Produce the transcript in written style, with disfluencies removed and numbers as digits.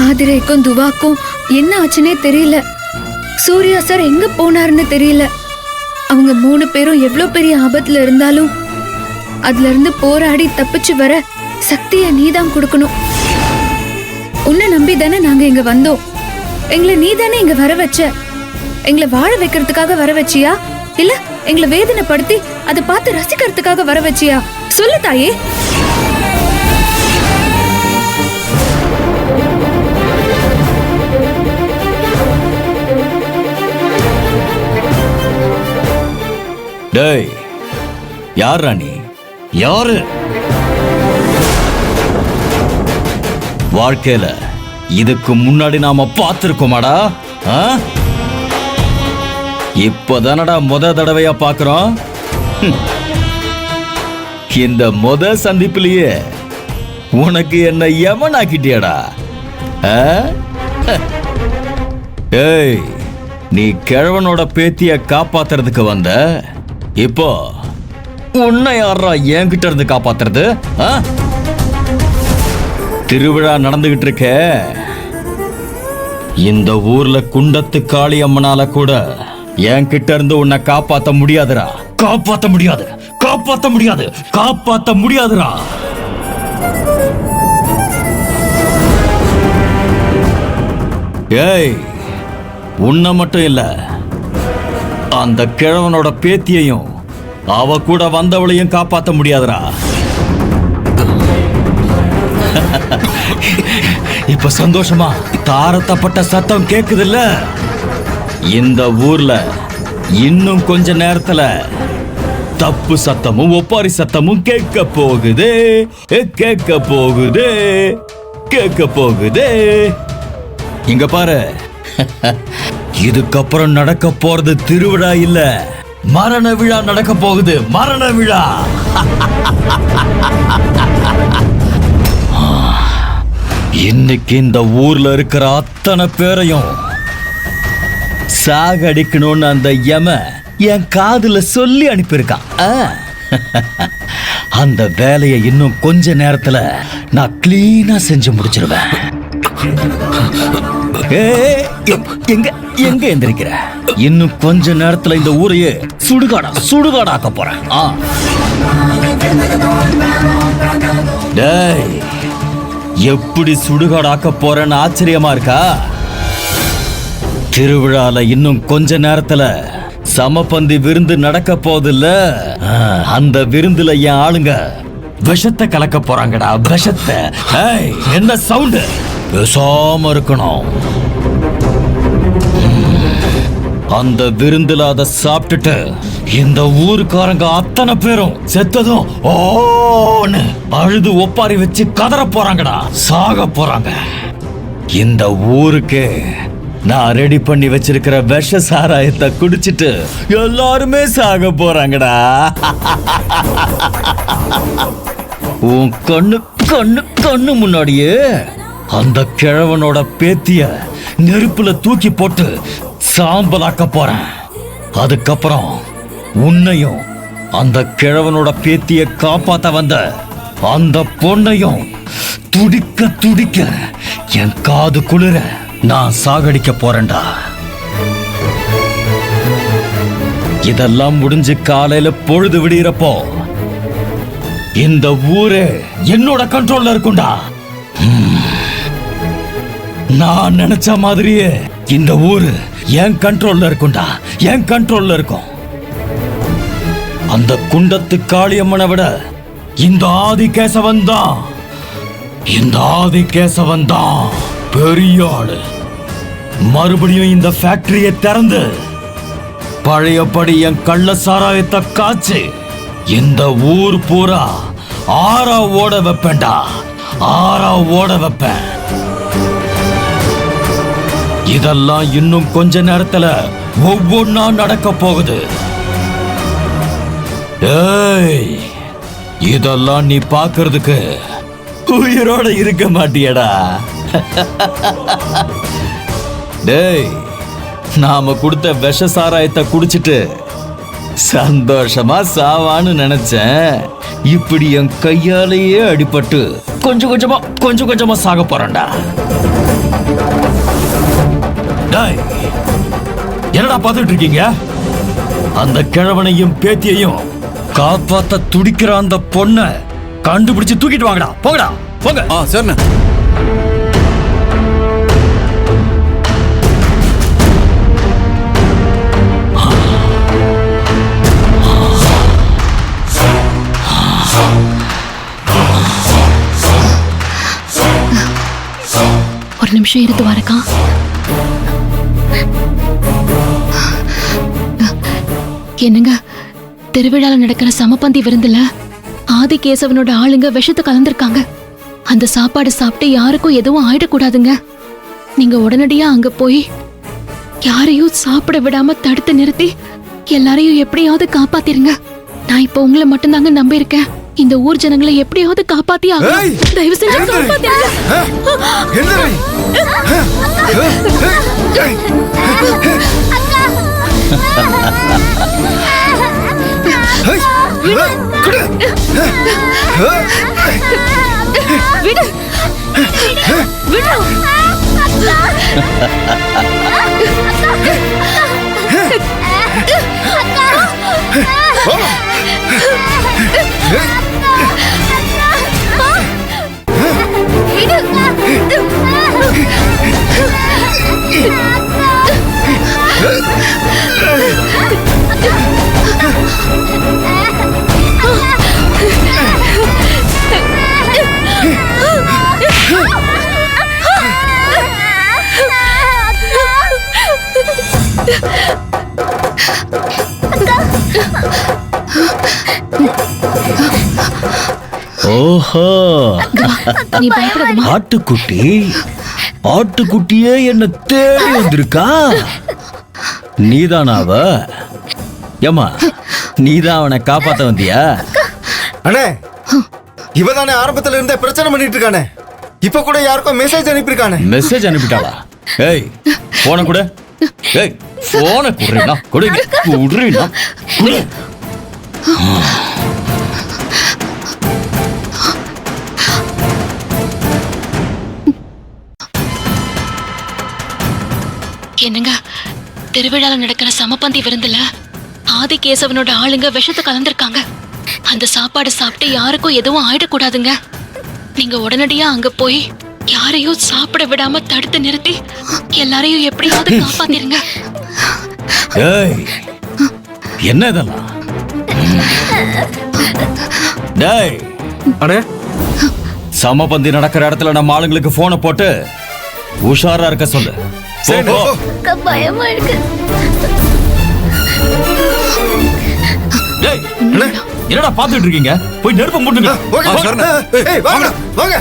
ஆதிரைக்கும் துவாக்கும் என்ன ஆச்சுன்னே தெரியல. சூர்யா சார் எங்க போனாருன்னு தெரியல. அவங்க 3 பேரும் எவ்வளவு பெரிய ஆபத்துல இருந்தாலும் அதுல இருந்து போராடி தப்பிச்சு வர சக்தியை நீதான் கொடுக்கணும். உன்னை நம்பி தானே நாங்க இங்க வந்தோம். எங்களை நீதானே இங்க வர வச்ச. எங்களை வாழ வைக்கிறதுக்காக வர வச்சியா, இல்ல எங்களை வேதனைப்படுத்தி அதை பார்த்து ரசிக்கிறதுக்காக வர வச்சியா? சொல்லு தாயே. டேய், யார் ராணி? யாரு? வாழ்க்கையில இதுக்கு முன்னாடி நாம பார்த்திருக்கோமாடா? இப்பதானடா தடவையா பாக்குறோம். இந்த சந்திப்பிலேயே உனக்கு என்ன யமனாக்கிட்டியாடா? ஏய், நீ கிழவனோட பேத்திய காப்பாத்துறதுக்கு வந்த, இப்போ உன்னை யாரா என்கிட்ட இருந்து காப்பாத்துறது? திருவிழா நடந்துகிட்டு இருக்க இந்த ஊர்ல குண்டத்து காளி அம்மனால கூட என்கிட்ட இருந்து உன்னை காப்பாத்த முடியாதுடா. காப்பாத்த முடியாது, காப்பாத்த முடியாது, காப்பாத்த முடியாதுடா. ஏய், உன்னை மட்டும் இல்ல, அந்த கிழவனோட பேத்தியையும் அவ கூட வந்தவளையும் காப்பாத்த முடியாதுடா. இப்ப சந்தோஷமா தாரத்தப்பட்ட சத்தம் கேக்குதுல்ல? இந்த ஊர்ல இன்னும் கொஞ்ச நேரத்துல தப்பு சத்தமும் ஒப்பாரி சத்தமும் கேட்க போகுது, கேட்க போகுது, கேட்க போகுது. இங்க பாரு, இதுக்கப்புறம் நடக்க போறது திருவிழா இல்ல, மரண விழா நடக்க போகுது. மரண விழா. இன்னைக்கு இந்த ஊர்ல இருக்கிற அத்தனை பேரையும் சாகடிக்கணும்னு அந்த யம என் காதுல சொல்லி அனுப்பியிருக்கான். அந்த வேலையை இன்னும் கொஞ்ச நேரத்துல நான் கிளீனா செஞ்சு முடிச்சிருவேன். எங்க எங்க எந்திரிக்கிற? இன்னும் கொஞ்ச நேரத்துல இந்த ஊரையே சுடுகாடாக்க போறேன். டேய், எப்படி சுடுகாடாக்க போறேன்னு ஆச்சரியமா இருக்கா? திருவிழால இன்னும் கொஞ்ச நேரத்துல சமபந்தி விருந்து நடக்க போதில்ல? அந்த விருந்துல என் ஆளுங்க விஷத்தை கலக்க போறாங்கடா, விஷத்தை. என்ன சவுண்ட்? பேசாம இருக்கணும். அந்த விருந்துல அதை சாப்பிட்டுட்டு இந்த ஊருக்காரங்க அத்தனை பேரும் செத்ததும் ஓன்னு அழுது ஒப்பாரி வச்சு கதற போறாங்கடா, சாக போறாங்க. இந்த ஊருக்கு நான் ரெடி பண்ணி வச்சிருக்கிற விஷ சாராயத்தை குடிச்சிட்டு எல்லாருமே சாக போறாங்கடா. உன் கண்ணு கண்ணு கண்ணு முன்னாடியே அந்த கிழவனோட பேத்திய நெருப்புல தூக்கி போட்டு சாம்பலாக்க போறேன். அதுக்கப்புறம் உன்னையும் அந்த கிழவனோட பேத்திய காப்பாத்த வந்த அந்த பொண்ணையும் துடிக்க துடிக்க என் காது குளிர நான் சாகடிக்க போறேன்டா. இதெல்லாம் முடிஞ்சு காலையில பொழுது விடுகிறப்போ இந்த ஊரே என்னோட கண்ட்ரோல்ல இருக்கும்டா. நான் நினைச்ச மாதிரியே இந்த ஊரு என் கண்ட்ரோல்ல இருக்கும்டா, என் கண்ட்ரோல்ல இருக்கும். அந்த குண்டத்து காளியம்மனை விட இந்த ஆதிகேசவன் தான், இந்த ஆதிகேசவன் தான் பெரிய ஆளு. மறுபடியும் இந்த ஃபேக்டரியை திறந்து பழையபடி என் கள்ள சாராயத்தை காய்ச்சி இந்த ஊர் பூரா ஆறா ஓட வைப்பேன்டா, ஆறா ஓட வைப்பேன். இதெல்லாம் இன்னும் கொஞ்ச நேரத்துல ஒவ்வொன்னா நடக்க போகுது. ஏய், இதெல்லாம் நீ பாக்குறதுக்கு உயிரோட இருக்க மாட்டியடா. டேய், நாம கொடுத்த விஷ சாராயத்தை குடிச்சிட்டு சந்தோஷமா சாவான்னு நினைச்சேன். இப்படி என் கையாலேயே அடிபட்டு கொஞ்சம் கொஞ்சமா சாக போறேன்டா. டேய், என்னடா பார்த்துட்டு இருக்கீங்க? அந்த கிழவனையும் பேத்தியையும் காப்பாத்த துடிக்கிற அந்த பொண்ணை கண்டுபிடிச்சு தூக்கிட்டு வாங்கடா. போங்கடா, போங்க. சரிண்ணே. ஒரு நிமிஷம் இருந்து வரக்கா. என்னங்க, திருவிழால நடக்கிற சமபந்தி விருந்துல ஆதிகேசவனோட ஆளுங்க விஷத்தை கலந்திருக்காங்க. அந்த சாப்பாடு சாப்பிட்டு யாருக்கும் எதுவும் ஆயிடக்கூடாதுங்க. நீங்க உடனடியா அங்க போய் யாரையும் சாப்பிட விடாம தடுத்து நிறுத்தி எல்லாரையும் எப்படியாவது காப்பாத்திருங்க. நான் இப்ப உங்களை மட்டும்தாங்க நம்பி இருக்கேன். இந்த ஊர் ஜனங்களை எப்படியாவது காப்பாத்தி ஆகணும். தயவு செஞ்சு காப்பாத்திருங்க. விடு, விடு. ஓஹோ, நீ பயப்படாதம்மா. ஆட்டுக்குட்டி, ஆட்டுக்குட்டியே என்ன தேடி வந்திருக்கா? நீதானா அவ? ஏமா, நீதான் அவனை காப்பாத்த வந்தியா? அண்ணே, இவதானே ஆரம்பத்துல இருந்தே பிரச்சனை பண்ணிட்டு இருக்கானே. இப்ப கூட யாருக்கும் மெசேஜ் அனுப்பியிருக்கானே. மெசேஜ் அனுப்பிட்டாளா? ஏய், போன கூட. ஏய், போன குடுறீனா? குடுங்க, குடுறீனா? குடு. என்னங்க, திருவிழால நடக்கிற சமபந்தி விருந்துல ஆதிகேசவனோட ஆளுங்க விஷத்தை கலந்திருக்காங்க. அந்த சாப்பாடு சாப்பிட்டு யாருக்கும் எதுவும் ஆயிடக்கூடாதுங்க. நீங்க உடனடியா அங்க போய் யாரையும் சாப்பிட விடாம தடுத்து நிறுத்தி எல்லாரையும் எப்படியாவது காப்பாத்திருங்க. ஏய், என்ன இதெல்லாம்? டேய், அண்ணே, சமபந்தி நடக்கிற இடத்துல நம்ம ஆளுங்களுக்கு போனை போட்டு உஷாரா இருக்க சொல்லு. சரி, போ, போ. பயமா இருக்கு. டேய், என்னடா பாத்துட்டு இருக்கீங்க? போய் நெருப்ப முட்டுங்க. ஓகே, சரிண்ணே. ஏய், வாங்க, வாங்க.